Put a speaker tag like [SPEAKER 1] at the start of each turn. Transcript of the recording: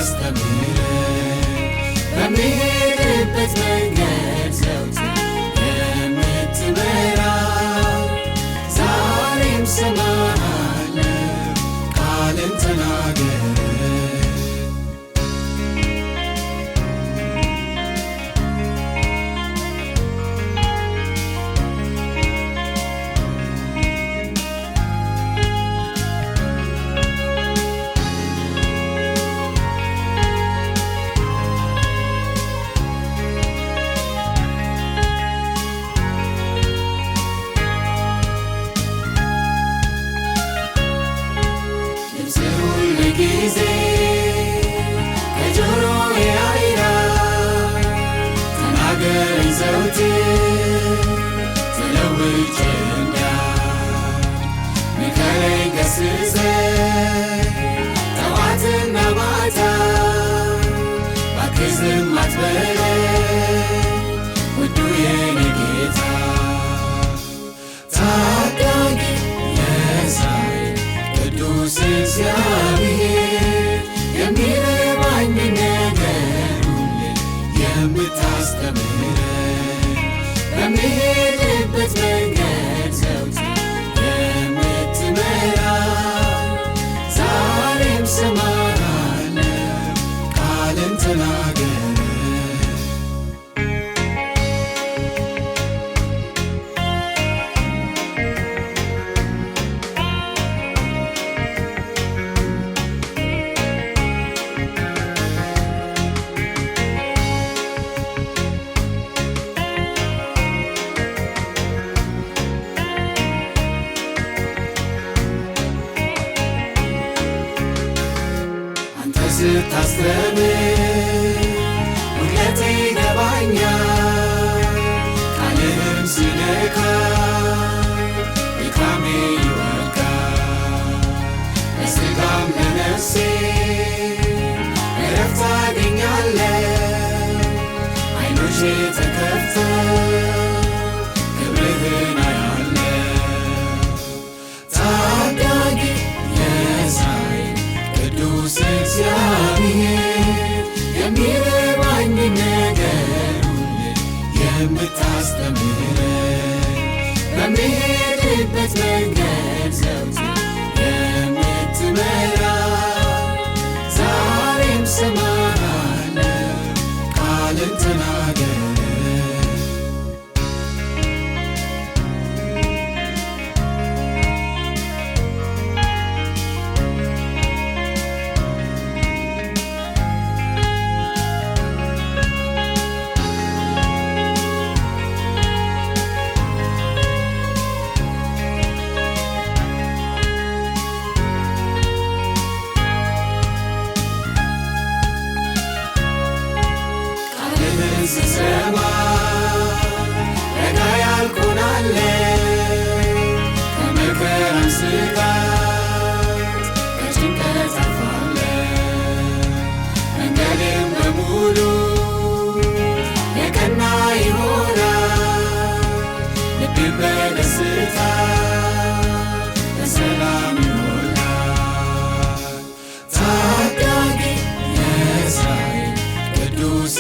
[SPEAKER 1] የምታስተምረን በምሄድበት መንገድ ዘወትር የምትመራ ዛሬም እሰማሃለሁ ቃልን ተናገር ጊዜ ከጆሮዬ አይራቅ ተናገረኝ ዘወትር ተለውጬ እንዳድን ምከረኝ ገስጸኝ ጠዋትና ማታ እባክህ ዝም አትበለኝ ውዱ የኔ ጌታ ታዳጊ የእስራኤል ቅዱስ እግዚአብሔር የሚረባኝ ነገር ሁሉ የምታስተምረኝ በምሄድበት መንገድ ዘወትር የምትመራ ዛሬም እሰማሃለሁ ቃልን ተናገር ስታስተምር እውነት ይገባኛል ቃልህም ሲነካኝ ድካሜ ይወድቃል ለሥጋም ለነፍሴ ዕረፍት አገኛለሁ ዓይኖቼ ተከፍተው ክብርህን አያለሁ ታዳጊ የእስራኤል ቅዱስ እግዚአብሔር የሚረባኝ ነገር ሁሉ የምታስተምረኝ በምሄድበት መንገድ ዘወትር የምትመራ ዛሬም እሰማሃለሁ ቃልን ተናገር ስሰማ ረጋ ያልኩ ሆናለሁ ከመከራም ስጋት ከጭንቀት አርፋለሁ መንገዴም በሙሉ የቀና ይሆናል ልቤም በደስታ በሰላም ይሞላል ታዳጊ የእስራኤል ቅዱስ